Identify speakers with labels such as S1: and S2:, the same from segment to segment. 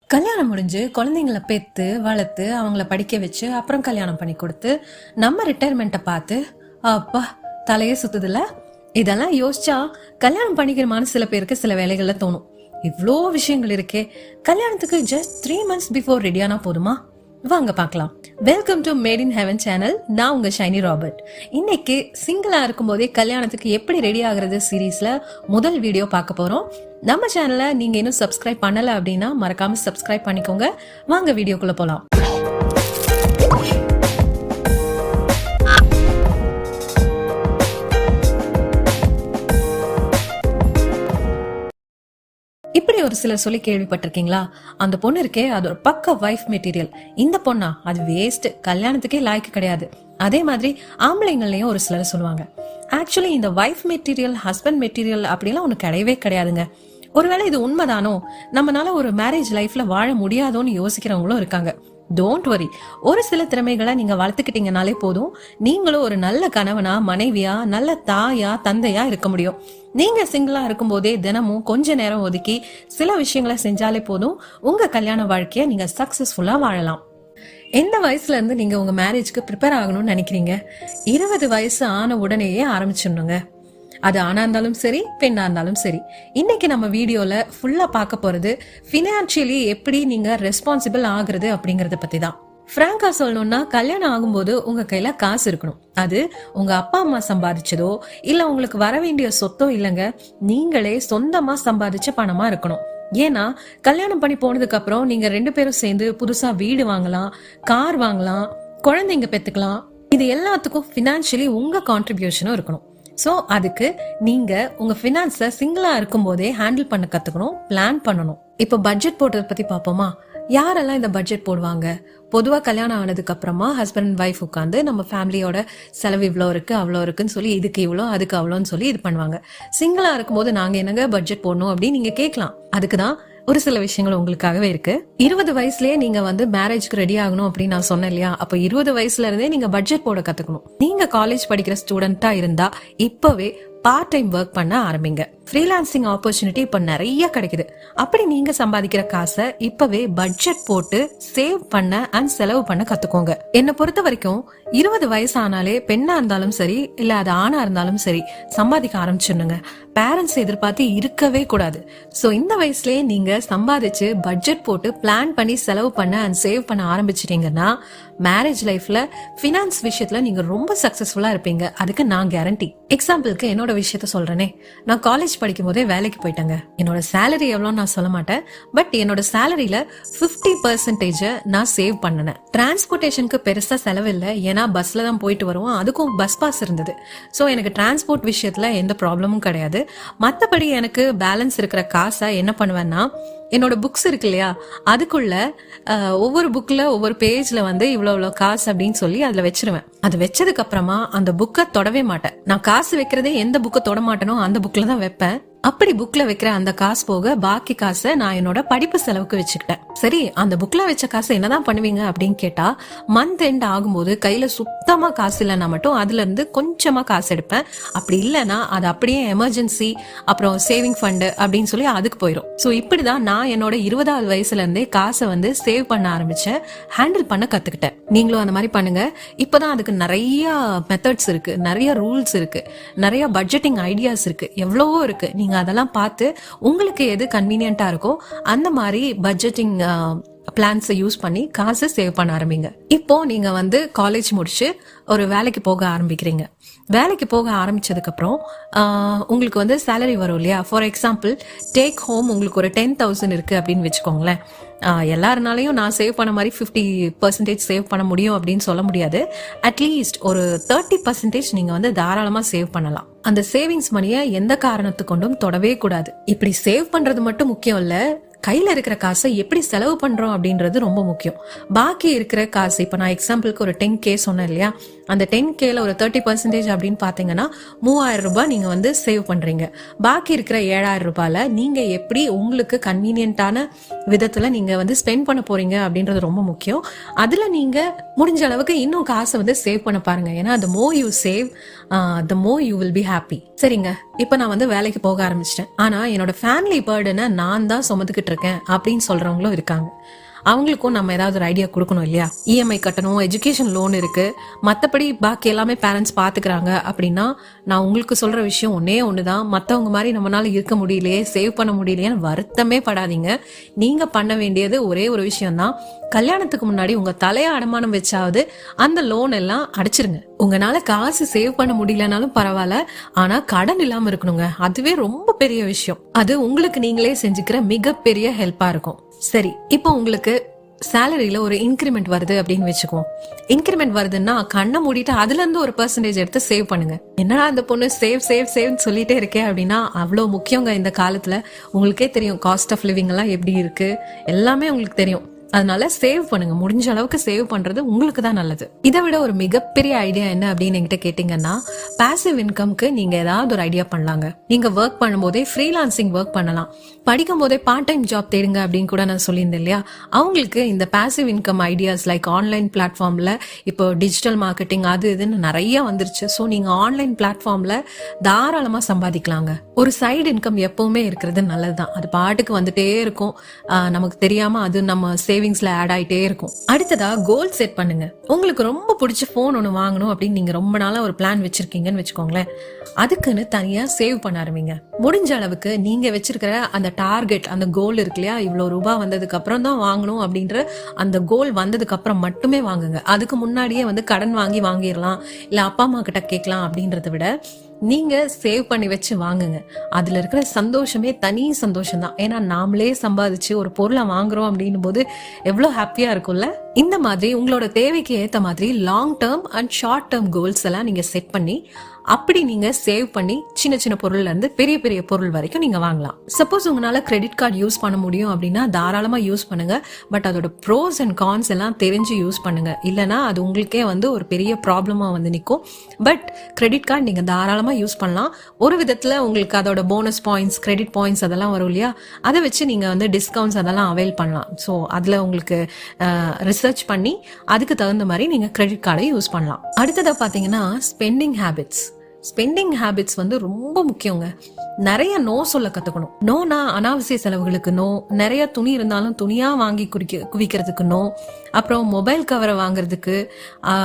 S1: கல்யாணம் முடிஞ்சு குழந்தைங்களை பெத்து வளர்த்து அவங்கள படிக்க வச்சு அப்புறம் கல்யாணம் பண்ணி கொடுத்து நம்ம ரிட்டையர்மெண்ட்டை பார்த்து அப்பா தலையே சுத்துதுல. இதெல்லாம் யோசிச்சா கல்யாணம் பண்ணிக்கிறமான சில பேருக்கு சில வேலைகள்ல தோணும். இவ்வளோ விஷயங்கள் இருக்கே, கல்யாணத்துக்கு ஜஸ்ட் 3 months பிஃபோர் ரெடியானா போதுமா? வாங்க பார்க்கலாம். Welcome to made in heaven channel. நான் உங்க ஷைனி ராபர்ட். இன்னைக்கு சிங்கிளா இருக்கும் போதே கல்யாணத்துக்கு எப்படி ரெடி ஆகுறது சீரீஸ்ல முதல் வீடியோ பார்க்க போறோம். நம்ம சேனலை நீங்க இன்னும் சப்ஸ்கிரைப் பண்ணல அப்படின்னா மறக்காம சப்ஸ்கிரைப் பண்ணிக்கோங்க. வாங்க வீடியோக்குள்ள போலாம். இப்படி ஒரு சிலர் சொல்லி கேள்விப்பட்டிருக்கீங்களா? அந்த பொண்ணு இருக்கே, அது ஒரு பக்க வைஃப் மெட்டீரியல். இந்த பொண்ணா அது வேஸ்ட், கல்யாணத்துக்கே லாய்க்கு கிடையாது. அதே மாதிரி ஆம்பளைங்களையும் ஒரு சிலர் சொல்லுவாங்க. ஆக்சுவலி இந்த வைஃப் மெட்டீரியல் ஹஸ்பண்ட் மெட்டீரியல் அப்படிலாம் ஒண்ணு கிடையவே கிடையாதுங்க. ஒருவேளை இது உண்மைதானோ, நம்மளால ஒரு மேரேஜ் லைஃப்ல வாழ முடியாதோன்னு யோசிக்கிறவங்களும் இருக்காங்க. டோன்ட் வரி, ஒரு சில திறமைகளை நீங்க வளர்த்துக்கிட்டீங்கனாலே போதும், நீங்களும் ஒரு நல்ல கணவனா மனைவியா நல்ல தாயா தந்தையா இருக்க முடியும். நீங்க சிங்கிளா இருக்கும் போதே தினமும் கொஞ்ச நேரம் ஒதுக்கி சில விஷயங்களை செஞ்சாலே போதும், உங்க கல்யாண வாழ்க்கைய நீங்க சக்சஸ்ஃபுல்லா வாழலாம். எந்த வயசுல இருந்து நீங்க உங்க மேரேஜ்க்கு ப்ரிப்பேர் ஆகணும்னு நினைக்கிறீங்க? 20 வயசு ஆன உடனேயே ஆரம்பிச்சிடணுங்க. அது ஆணா இருந்தாலும் சரி, பெண்ணா இருந்தாலும் சரி. இன்னைக்கு நம்ம வீடியோல ஃபுல்லா பார்க்க போறது பினான்சியலி எப்படி நீங்க ரெஸ்பான்சிபிள் ஆகுறது அப்படிங்கறத பத்தி தான். பிராங்கா சொல்லணும்னா, கல்யாணம் ஆகும்போது உங்க கையில காசு இருக்கணும். அது உங்க அப்பா அம்மா சம்பாதிச்சதோ இல்ல உங்களுக்கு வர வேண்டிய சொத்தோ இல்லங்க, நீங்களே சொந்தமா சம்பாதிச்ச பணமா இருக்கணும். ஏன்னா கல்யாணம் பண்ணி போனதுக்கு அப்புறம் நீங்க 2 பேரும் சேர்ந்து புதுசா வீடு வாங்கலாம், கார் வாங்கலாம், குழந்தைங்க பெத்துக்கலாம். இது எல்லாத்துக்கும் பினான்சியலி உங்க கான்ட்ரிபியூஷனும் இருக்கணும். சோ அதுக்கு நீங்க உங்க பினான்ஸ சிங்கிளா இருக்கும் போதே ஹேண்டில் பண்ண கத்துக்கணும், பிளான் பண்ணணும். இப்ப பட்ஜெட் போடுறத பத்தி பாப்போமா? யாரெல்லாம் இந்த பட்ஜெட் போடுவாங்க? பொதுவா கல்யாணம் ஆனதுக்கு அப்புறமா ஹஸ்பண்ட் அண்ட் ஒய்ஃப் உட்காந்து நம்ம ஃபேமிலியோட செலவு இவ்வளோ இருக்கு அவ்வளோ இருக்குன்னு சொல்லி இதுக்கு இவ்வளோ அதுக்கு அவ்வளோன்னு சொல்லி இது பண்ணுவாங்க. சிங்கிளா இருக்கும்போது நாங்க என்னங்க பட்ஜெட் போடணும் அப்படின்னு நீங்க கேட்கலாம். அதுக்குதான் ஒரு சில விஷயங்கள் உங்களுக்காகவே இருக்கு. 20 வயசுலயே நீங்க மேரேஜ்க்கு ரெடி ஆகணும் அப்படின்னு நான் சொன்னேன் இல்லையா? அப்ப 20 வயசுல இருந்தே நீங்க பட்ஜெட் போட கத்துக்கணும். நீங்க காலேஜ் படிக்கிற ஸ்டூடெண்டா இருந்தா இப்பவே பார்ட் டைம் ஒர்க் பண்ண ஆரம்பிங்க. ஃப்ரீலான்சிங் ஆப்பர்ச்சுனிட்டி இப்ப நிறைய கிடைக்குது. அப்படி நீங்க சம்பாதிக்கிற காசை இப்பவே பட்ஜெட் போட்டு சேவ் பண்ண அண்ட் செலவு பண்ண கத்துக்கோங்க. என்னை பொறுத்த வரைக்கும் 20 வயசு ஆனாலே பெண்ணா இருந்தாலும் சரி இல்ல அது ஆணா இருந்தாலும் சரி சம்பாதிக்க ஆரம்பிச்சிருங்க. பேரண்ட்ஸ் எதிர்பார்த்து இருக்கவே கூடாது. சோ இந்த வயசுலயே நீங்க சம்பாதிச்சு பட்ஜெட் போட்டு பிளான் பண்ணி செலவு பண்ண அண்ட் சேவ் பண்ண ஆரம்பிச்சிட்டீங்கன்னா மேரேஜ் லைஃப்ல பினான்ஸ் விஷயத்துல நீங்க ரொம்ப சக்சஸ்ஃபுல்லா இருப்பீங்க. அதுக்கு நான் கேரண்டி. எக்ஸாம்பிளுக்கு என்னோட விஷயத்த சொல்றேனே, நான் காலேஜ் படிக்கும் போதே வேலைக்கு போயிட்டேங்க. என்னோட சேலரி எவ்வளவு நான் சொல்ல மாட்டேன், பட் என்னோட சேலரியில 50% நான் சேவ் பண்ணேன். டிரான்ஸ்போர்டேஷனுக்கு பெருசா செலவு இல்லை, ஏன்னா பஸ்ல தான் போயிட்டு வருவோம். அதுக்கும் பஸ் பாஸ் இருந்தது. சோ எனக்கு டிரான்ஸ்போர்ட் விஷயத்துல எந்த ப்ராப்ளமும் கிடையாது. மத்தபடி எனக்கு பேலன்ஸ் இருக்கிற காசை என்ன பண்ணுவேன்னா, என்னோட புக்ஸ் இருக்கு இல்லையா, அதுக்குள்ள ஒவ்வொரு புக்ல ஒவ்வொரு பேஜ்ல இவ்வளவு காசு அப்படின்னு சொல்லி அதுல வச்சிருவேன். அது வச்சதுக்கு அப்புறமா அந்த புக்கை தொடவே மாட்டேன். நான் காசு வைக்கிறதே எந்த புக்கை தொட மாட்டேனோ அந்த புக்ல தான் வைப்பேன். அப்படி புக்ல வைக்கிற அந்த காசு போக பாக்கி காசை நான் என்னோட படிப்பு செலவுக்கு வச்சுக்கிட்டேன். சரி, அந்த புக்ல வச்ச காசை என்னதான் பண்ணுவீங்க அப்படின்னு கேட்டா, மந்த் எண்ட் ஆகும்போது கையில சுத்தமா காசு இல்லைன்னா மட்டும் அதுல இருந்து கொஞ்சமா காசு எடுப்பேன். அப்படி இல்லைன்னா அது அப்படியே எமர்ஜென்சி அப்புறம் சேவிங் ஃபண்ட் அப்படின்னு சொல்லி அதுக்கு போயிடும். சோ இப்படிதான் நான் என்னோட 20வது வயசுல இருந்தே காசை சேவ் பண்ண ஆரம்பிச்சேன், ஹேண்டில் பண்ண கத்துக்கிட்டேன். நீங்களும் அந்த மாதிரி பண்ணுங்க. இப்பதான் அதுக்கு நிறைய மெத்தட்ஸ் இருக்கு, நிறைய ரூல்ஸ் இருக்கு, நிறைய பட்ஜெட்டிங் ஐடியாஸ் இருக்கு, எவ்வளவோ இருக்கு. நீங்க அதெல்லாம் பார்த்து உங்களுக்கு எது கன்வீனியன்ட்டா இருக்கோ அந்த மாதிரி பட்ஜெட்டிங் பிளான்ஸை யூஸ் பண்ணி காசு சேவ் பண்ண ஆரம்பிங்க. இப்போ நீங்க காலேஜ் முடிச்சு ஒரு வேலைக்கு போக ஆரம்பிக்கிறீங்க. வேலைக்கு போக ஆரம்பிச்சதுக்கு அப்புறம் உங்களுக்கு சேலரி வரும் இல்லையா? ஃபார் எக்ஸாம்பிள், டேக் ஹோம் உங்களுக்கு ஒரு 10,000 இருக்கு அப்படின்னு வச்சுக்கோங்களேன். எல்லாருனாலையும் நான் சேவ் பண்ண மாதிரி 50% சேவ் பண்ண முடியும் அப்படின்னு சொல்ல முடியாது. அட்லீஸ்ட் ஒரு 30% நீங்க தாராளமா சேவ் பண்ணலாம். அந்த சேவிங்ஸ் மணியை எந்த காரணத்து கொண்டும் தொடவே கூடாது. இப்படி சேவ் பண்றது மட்டும் முக்கியம் இல்ல, கையில இருக்கிற காசை எப்படி செலவு பண்றோம் அப்படின்றது ரொம்ப முக்கியம். பாக்கி இருக்கிற காசு, இப்ப நான் எக்ஸாம்பிளுக்கு ஒரு 10K சொன்னேன் இல்லையா, அந்த 10Kல ஒரு 30% அப்படின்னு பாத்தீங்கன்னா 3000 ரூபாய் நீங்க சேவ் பண்றீங்க. பாக்கி இருக்கிற 7000 ரூபாயில நீங்க எப்படி உங்களுக்கு கன்வீனியன்டான விதத்துல நீங்க ஸ்பெண்ட் பண்ண போறீங்க அப்படின்றது ரொம்ப முக்கியம். அதுல நீங்க முடிஞ்ச அளவுக்கு இன்னும் காசை சேவ் பண்ண பாருங்க. ஏன்னா the more you save, the more you will be happy. சரிங்க, இப்ப நான் வேலைக்கு போக ஆரம்பிச்சிட்டேன். ஆனா என்னோட ஃபேமிலி பர்டனை நான் தான் சுமந்துக்கிட்டு இருக்கேன். இருக்கேன் அப்படின்னு சொல்றவங்களும் இருக்காங்க. அவங்களுக்கும் நம்ம ஏதாவது ஒரு ஐடியா கொடுக்கணும் இல்லையா? இஎம்ஐ கட்டணும், எஜுகேஷன் லோன் இருக்கு, மற்றபடி பாக்கி எல்லாமே பேரண்ட்ஸ் பாத்துக்கிறாங்க அப்படின்னா நான் உங்களுக்கு சொல்ற விஷயம் ஒண்ணுதான், மற்றவங்க மாதிரி நம்மளால இருக்க முடியலையே, சேவ் பண்ண முடியலையேன்னு வருத்தமே படாதீங்க. நீங்க பண்ண வேண்டியது ஒரே ஒரு விஷயம் தான், கல்யாணத்துக்கு முன்னாடி உங்க தலைய அடமானம் வச்சாவது அந்த லோன் எல்லாம் அடைச்சிருங்க. உங்களால காசு சேவ் பண்ண முடியலனாலும் பரவாயில்ல, ஆனா கடன் இல்லாம இருக்கணுங்க. அதுவே ரொம்ப பெரிய விஷயம். அது உங்களுக்கு நீங்களே செஞ்சுக்கிற மிகப்பெரிய ஹெல்ப்பா இருக்கும். சரி, இப்போ உங்களுக்கு சேலரியில ஒரு இன்கிரிமெண்ட் வருது அப்படின்னு வச்சுக்குவோம். இன்கிரிமெண்ட் வருதுன்னா கண்ணை மூடிட்டு அதுல இருந்து ஒரு பெர்சன்டேஜ் எடுத்து சேவ் பண்ணுங்க. என்னடா அந்த பொண்ணு சேவ் சேவ் சேவ் சொல்லிட்டே இருக்கே அப்படின்னா அவ்வளவு முக்கியங்க. இந்த காலத்துல உங்களுக்கே தெரியும் காஸ்ட் ஆஃப் லிவிங் எல்லாம் எப்படி இருக்கு, எல்லாமே உங்களுக்கு தெரியும். அதனால சேவ் பண்ணுங்க, முடிஞ்ச அளவுக்கு சேவ் பண்றது உங்களுக்கு தான் நல்லது. இதை விட ஒரு மிகப்பெரிய ஐடியா என்ன அப்படின்னு என்கிட்ட கேட்டீங்கன்னா, பாசிவ் இன்கம்க்கு நீங்க ஏதாவது ஒரு ஐடியா பண்ணலாங்க. நீங்க ஒர்க் பண்ணும்போதே ஃப்ரீலான்சிங் ஒர்க் பண்ணலாம், படிக்கும் போதே பார்ட் டைம் ஜாப் தேடுங்க அப்படின்னு கூட நான் சொல்லியிருந்தேன் இல்லையா? அவங்களுக்கு இந்த passive income ideas like online பிளாட்ஃபார்ம்ல இப்போ டிஜிட்டல் மார்க்கெட்டிங் அது இதுன்னு நிறைய வந்துருச்சு. ஸோ நீங்க ஆன்லைன் பிளாட்ஃபார்ம்ல தாராளமா சம்பாதிக்கலாங்க. ஒரு சைடு இன்கம் எப்பவுமே இருக்கிறது நல்லதுதான். அது பாட்டுக்கு வந்துட்டே இருக்கும், நமக்கு தெரியாம அது நம்ம சேவிங்ஸ்ல ஆட் ஆயிட்டே இருக்கும். அடுத்ததா கோல் செட் பண்ணுங்க. உங்களுக்கு ரொம்ப பிடிச்ச போன் ஒண்ணு வாங்கணும் அப்படின்னு நீங்க ரொம்ப நாளா ஒரு பிளான் வச்சிருக்கீங்கன்னு வச்சுக்கோங்களேன். அதுக்குன்னு தனியா சேவ் பண்ண ஆரம்பிங்க. முடிஞ்ச அளவுக்கு நீங்க வச்சிருக்கிற அந்த டார்கெட், அந்த கோல் இருக்கு இல்லையா, இவ்வளவு ரூபாய் வந்ததுக்கு அப்புறம் தான் வாங்கணும் அப்படின்ற அந்த கோல் வந்ததுக்கு அப்புறம் மட்டுமே வாங்குங்க. அதுக்கு முன்னாடியே கடன் வாங்கிடலாம், இல்ல அப்பா அம்மா கிட்ட கேட்கலாம் அப்படின்றத விட நீங்க சேவ் பண்ணி வச்சு வாங்குங்க. அதுல இருக்கிற சந்தோஷமே தனி சந்தோஷம் தான். ஏன்னா நாமளே சம்பாதிச்சு ஒரு பொருளை வாங்குறோம் அப்படின்னும் போது எவ்வளவு ஹாப்பியா இருக்கும்ல. இந்த மாதிரி உங்களோட தேவைக்கு ஏத்த மாதிரி long term and short term goals எல்லாம் நீங்க செட் பண்ணி அப்படி நீங்க சேவ் பண்ணி சின்ன சின்ன பொருள்ல இருந்து பெரிய பெரிய பொருள் வரைக்கும் நீங்க வாங்கலாம். சப்போஸ் உங்களால கிரெடிட் கார்டு யூஸ் பண்ண முடியும் அப்படின்னா தாராளமா யூஸ் பண்ணுங்க. பட் அதோட ப்ரோஸ் அண்ட் கான்ஸ் எல்லாம் தெரிஞ்சு யூஸ் பண்ணுங்க. இல்லைன்னா அது உங்களுக்கே ஒரு பெரிய ப்ராப்ளமா நிற்கும். பட் கிரெடிட் கார்டு நீங்க தாராளமா யூஸ் பண்ணலாம். ஒரு விதத்துல உங்களுக்கு அதோட போனஸ் பாயிண்ட்ஸ், கிரெடிட் பாயிண்ட்ஸ் அதெல்லாம் வரும் இல்லையா, அதை வச்சு நீங்க டிஸ்கவுண்ட்ஸ் அதெல்லாம் அவைல் பண்ணலாம். ஸோ அதுல உங்களுக்கு ரிசர்ச் பண்ணி அதுக்கு தகுந்த மாதிரி நீங்க கிரெடிட் கார்டை யூஸ் பண்ணலாம். அடுத்ததா பாத்தீங்கன்னா ஸ்பெண்டிங் ஹேபிட்ஸ். ஸ்பெண்டிங் ஹேபிட்ஸ் ரொம்ப முக்கியங்க. நிறைய நோ சொல்ல கத்துக்கணும். நோனா அனாவசிய செலவுகளுக்கு நோ, நிறைய துணி இருந்தாலும் துணியா வாங்கி குவிக்கிறதுக்கு நோ, அப்புறம் மொபைல் கவரை வாங்குறதுக்கு,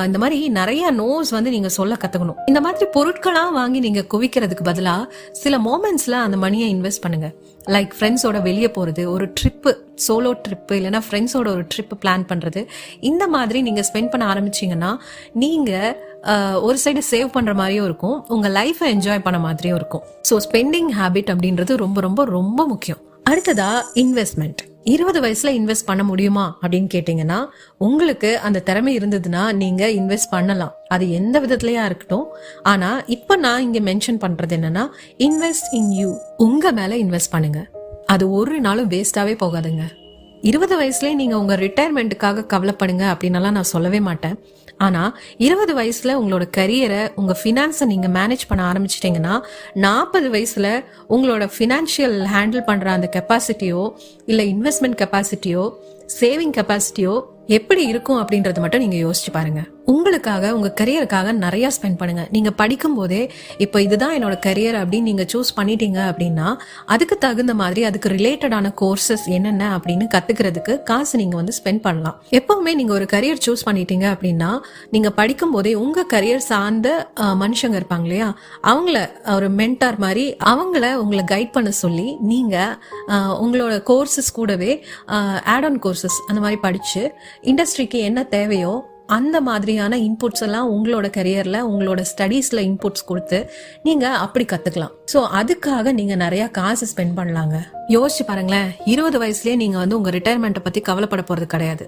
S1: இந்த மாதிரி நிறைய நோஸ் நீங்க சொல்ல கத்துக்கணும். இந்த மாதிரி பொருட்களா வாங்கி நீங்க குவிக்கிறதுக்கு பதிலா சில மோமெண்ட்ஸ்ல அந்த மணியை இன்வெஸ்ட் பண்ணுங்க. லைக் ஃப்ரெண்ட்ஸோட வெளியே போறது, ஒரு ட்ரிப்பு, சோலோ ட்ரிப்பு, இல்லைன்னா ஃப்ரெண்ட்ஸோட ஒரு ட்ரிப் பிளான் பண்றது. இந்த மாதிரி நீங்க ஸ்பெண்ட் பண்ண ஆரம்பிச்சீங்கன்னா நீங்க ஒரு சைடு சேவ் பண்ற மாதிரியும் இருக்கும், உங்க லைஃபை என்ஜாய் பண்ண மாதிரியும் இருக்கும். ஸோ ஸ்பெண்டிங் ஹேபிட் அப்படின்றது ரொம்ப ரொம்ப ரொம்ப முக்கியம். அடுத்ததா இன்வெஸ்ட்மெண்ட். 20 வயசுல இன்வெஸ்ட் பண்ண முடியுமா அப்படின்னு கேட்டீங்கன்னா, உங்களுக்கு அந்த திறமை இருந்ததுன்னா நீங்க இன்வெஸ்ட் பண்ணலாம். அது எந்த விதத்திலயா இருக்கட்டும். ஆனா இப்ப நான் இங்க மென்ஷன் பண்றது என்னன்னா, இன்வெஸ்ட் இன் யூ. உங்க மேல இன்வெஸ்ட் பண்ணுங்க. அது ஒரு நாளும் வேஸ்டாவே போகாதுங்க. 20 வயசுலயே நீங்க உங்க ரிட்டையர்மெண்ட்டுக்காக கவலைப்படுங்க அப்படின்னலாம் நான் சொல்லவே மாட்டேன். ஆனா 20 வயசுல உங்களோட கரியரை, உங்க பினான்ஸை நீங்க மேனேஜ் பண்ண ஆரம்பிச்சிட்டீங்கன்னா 40 வயசுல உங்களோட பினான்சியல் ஹேண்டில் பண்ற அந்த கெப்பாசிட்டியோ, இல்ல இன்வெஸ்ட்மெண்ட் கெப்பாசிட்டியோ, சேவிங் கெப்பாசிட்டியோ எப்படி இருக்கும் அப்படின்றத மட்டும் நீங்க யோசிச்சு பாருங்க. உங்களுக்காக, உங்க கரியருக்காக நிறைய ஸ்பெண்ட் பண்ணுங்க. நீங்க படிக்கும் போதே இப்ப இதுதான் என்னோட கரியர் அப்படின்னு நீங்க சூஸ் பண்ணிட்டீங்க அப்படின்னா அதுக்கு தகுந்த மாதிரி அதுக்கு ரிலேட்டடான கோர்சஸ் என்னென்ன அப்படின்னு கத்துக்கிறதுக்கு காசு நீங்க ஸ்பெண்ட் பண்ணலாம். எப்பவுமே நீங்க ஒரு கரியர் சூஸ் பண்ணிட்டீங்க அப்படின்னா நீங்க படிக்கும் போதே உங்க கரியர் சார்ந்த மனுஷங்க இருப்பாங்க இல்லையா, அவங்கள ஒரு மென்டார் மாதிரி அவங்கள உங்களை கைட் பண்ண சொல்லி நீங்க உங்களோட கோர்சஸ் கூடவே ஆட் ஆன் கோர்சஸ் அந்த மாதிரி படிச்சு இண்டஸ்ட்ரிக்கு என்ன தேவையோ அந்த மாதிரியான இன்புட்ஸ் எல்லாம் உங்களோட கரியர்ல, உங்களோட ஸ்டடீஸ்ல இன்புட்ஸ் கொடுத்து நீங்க அப்படி கத்துக்கலாம். சோ அதுக்காக நீங்க நிறைய காசு ஸ்பெண்ட் பண்ணலாங்க. யோசிச்சு பாருங்களேன், 20 வயசுலயே நீங்க உங்க ரிட்டையர்மெண்ட்டை பத்தி கவலைப்பட போறது கிடையாது.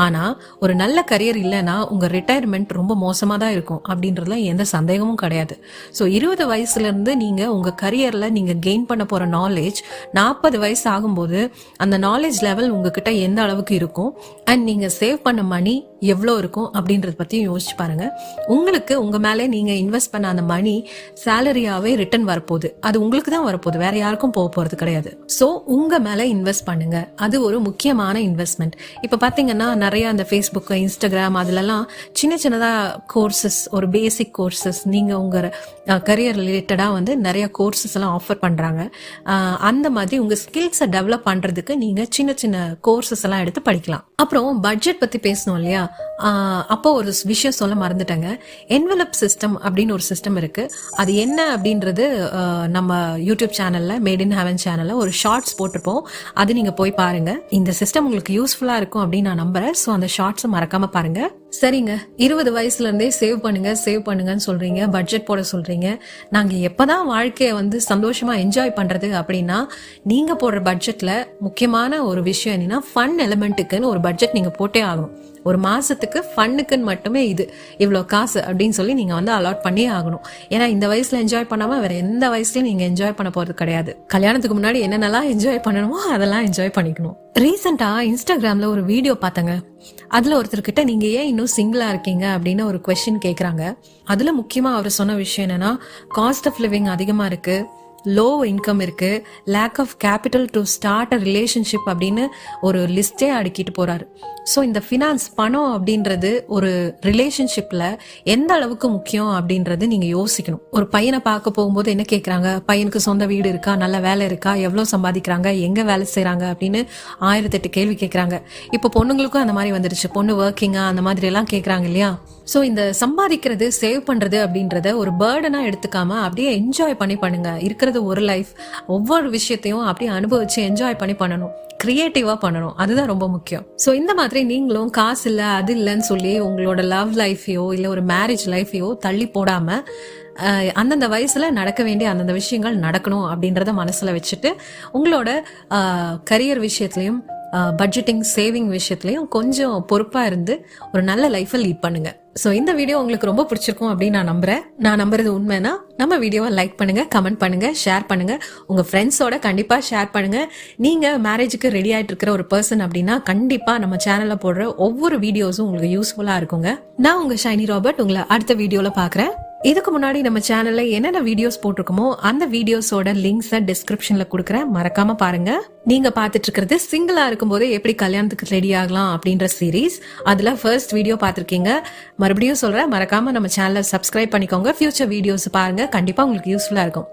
S1: ஆனா ஒரு நல்ல கரியர் இல்லைன்னா உங்க ரிட்டையர்மெண்ட் ரொம்ப மோசமா தான் இருக்கும் அப்படின்றதுல எந்த சந்தேகமும் கிடையாது. சோ 20 வயசுல இருந்து நீங்க உங்க கரியர்ல நீங்க கெயின் பண்ண போற நாலேஜ் 40 வயசு ஆகும்போது அந்த நாலேஜ் லெவல் உங்ககிட்ட எந்த அளவுக்கு இருக்கும், அண்ட் நீங்க சேவ் பண்ண மணி எவ்வளவு இருக்கும் அப்படின்றத பத்தியும் யோசிச்சு பாருங்க. உங்களுக்கு உங்க மேலே நீங்க இன்வெஸ்ட் பண்ண அந்த மணி சேலரியாவே ரிட்டர்ன் வரப்போகுது. அது உங்களுக்கு தான் வரப்போகுது, வேற யாருக்கும் போக போறது கிடையாது. சோ உங்க மேல இன்வெஸ்ட் பண்ணுங்க, அது ஒரு முக்கியமான இன்வெஸ்ட்மெண்ட். இப்ப பாத்தீங்கன்னா நிறைய அந்த ஃபேஸ்புக், இன்ஸ்டாகிராம் அதுலலாம் சின்ன சின்னதா கோர்சஸ், ஒரு பேசிக் கோர்சஸ், நீங்க உங்க கரியர் ரிலேட்டடா வந்து நிறைய கோர்சஸ் எல்லாம் ஆஃபர் பண்றாங்க. அந்த மாதிரி உங்க ஸ்கில்ஸை டெவலப் பண்றதுக்கு நீங்க சின்ன சின்ன கோர்சஸ் எல்லாம் எடுத்து படிக்கலாம். அப்புறம் பட்ஜெட் பத்தி பேசணும் இல்லையா, அப்போ ஒரு விஷயம் சொல்ல மறந்துட்டேங்க. என்வெலப் சிஸ்டம் அப்படின்னு ஒரு சிஸ்டம் இருக்கு. அது என்ன அப்படின்றது நம்ம யூடியூப் சேனல்ல, மேட் இன் ஹெவன் சேனல்ல ஒரு ஷார்ட்ஸ் போட்டிருப்போம், அது நீங்க போய் பாருங்க. இந்த சிஸ்டம் உங்களுக்கு யூஸ்ஃபுல்லா இருக்கும் அப்படின்னு நான் நம்புறேன். சோ அந்த ஷார்ட்ஸ் மறக்காம பாருங்க. சரிங்க, 20 வயசுல இருந்தே சேவ் பண்ணுங்கன்னு சொல்றீங்க, பட்ஜெட் போட சொல்றீங்க. நாங்க எப்பதான் வாழ்க்கைய வந்து சந்தோஷமா என்ஜாய் பண்றது அப்படின்னா, நீங்க போடுற பட்ஜெட்ல முக்கியமான ஒரு விஷயம் என்னன்னா, ஃபன் எலிமெண்ட்டுக்குன்னு ஒரு பட்ஜெட் நீங்க போட்டே ஆகணும். ஒரு மாசத்துக்கு ஃபன்னுக்குன்னு மட்டுமே இவ்வளவு காசு அப்படின்னு சொல்லி நீங்க வந்து அலாட் பண்ணியே ஆகணும். ஏன்னா இந்த வயசுல என்ஜாய் பண்ணாம வேற எந்த வயசுலயும் நீங்க என்ஜாய் பண்ண போறது கிடையாது. கல்யாணத்துக்கு முன்னாடி என்னென்னலாம் என்ஜாய் பண்ணணுமோ அதெல்லாம் என்ஜாய் பண்ணிக்கணும். ரீசெண்டா இன்ஸ்டாகிராம்ல ஒரு வீடியோ பார்த்தங்க. அதுல ஒருத்தர்கிட்ட நீங்க ஏன் இன்னும் சிங்கிளா இருக்கீங்க அப்படின்னு ஒரு குவெஸ்டின் கேக்குறாங்க. அதுல முக்கியமா அவர் சொன்ன விஷயம் என்னன்னா, காஸ்ட் ஆஃப் லிவிங் அதிகமா இருக்கு, லோ இன்கம் இருக்கு, lack of capital to start a relationship அப்படின்னு ஒரு லிஸ்டே அடுக்கிட்டு போறாரு. ஸோ இந்த ஃபினான்ஸ், பணம் அப்படின்றது ஒரு ரிலேஷன்ஷிப்ல எந்த அளவுக்கு முக்கியம் அப்படின்றது நீங்க யோசிக்கணும். ஒரு பையனை பார்க்க போகும்போது என்ன கேட்கறாங்க, பையனுக்கு சொந்த வீடு இருக்கா, நல்ல வேலை இருக்கா, எவ்வளவு சம்பாதிக்கிறாங்க, எங்க வேலை செய்யறாங்க அப்படின்னு 1008 கேள்வி கேட்கறாங்க. இப்போ பொண்ணுங்களுக்கும் அந்த மாதிரி வந்துருச்சு, பொண்ணு ஒர்க்கிங்கா அந்த மாதிரி எல்லாம் கேட்கறாங்க இல்லையா. சோ இந்த சம்பாதிக்கிறது, சேவ் பண்றது அப்படின்றத ஒரு பேர்டனா எடுத்துக்காம அப்படியே என்ஜாய் பண்ணி பண்ணுங்க. இருக்கிறது ஒரு லைஃப், ஒவ்வொரு விஷயத்தையும் அப்படியே அனுபவிச்சு என்ஜாய் பண்ணி பண்ணணும், கிரியேட்டிவா பண்ணணும், அதுதான் ரொம்ப முக்கியம். சோ இந்த மாதிரி நீங்களும் காசு இல்ல அது இல்லைன்னு சொல்லி உங்களோட லவ் லைஃபையோ இல்ல ஒரு மேரேஜ் லைஃபையோ தள்ளி போடாம, அந்தந்த வயசுல நடக்க வேண்டிய அந்தந்த விஷயங்கள் நடக்கணும் அப்படின்றத மனசுல வச்சுட்டு உங்களோட கரியர் விஷயத்திலையும் பட்ஜெட்டிங், சேவிங் விஷயத்திலையும் கொஞ்சம் பொறுப்பா இருந்து ஒரு நல்ல லைஃபை லீட் பண்ணுங்க. சோ இந்த வீடியோ உங்களுக்கு ரொம்ப பிடிச்சிருக்கும் அப்படின்னு நான் நம்புறேன். நான் நம்புறது உண்மைனா நம்ம வீடியோவை லைக் பண்ணுங்க, கமெண்ட் பண்ணுங்க, ஷேர் பண்ணுங்க, உங்க ஃப்ரெண்ட்ஸோட கண்டிப்பா ஷேர் பண்ணுங்க. நீங்க மேரேஜுக்கு ரெடி ஆயிட்டு இருக்கிற ஒரு பர்சன் அப்படின்னா கண்டிப்பா நம்ம சேனல்ல போடுற ஒவ்வொரு வீடியோஸும் உங்களுக்கு யூஸ்ஃபுல்லா இருக்குங்க. நான் உங்க ஷைனி ராபர்ட் உங்களை அடுத்த வீடியோல பாக்குறேன். இதுக்கு முன்னாடி நம்ம சேனல்ல என்னென்ன வீடியோஸ் போட்டிருக்கோமோ அந்த வீடியோஸோட லிங்க்ஸை டிஸ்கிரிப்ஷன்ல கொடுக்குறேன், மறக்காம பாருங்க. நீங்க பாத்துட்டு இருக்கிறது சிங்கிளா இருக்கும் போதே எப்படி கல்யாணத்துக்கு ரெடி ஆகலாம் அப்படின்ற சீரீஸ். அதுல ஃபர்ஸ்ட் வீடியோ பாத்திருக்கீங்க. மறுபடியும் சொல்றேன், மறக்காம நம்ம சேனலை சப்ஸ்கிரைப் பண்ணிக்கோங்க. ஃபியூச்சர் வீடியோஸ் பாருங்க, கண்டிப்பா உங்களுக்கு யூஸ்ஃபுல்லா இருக்கும்.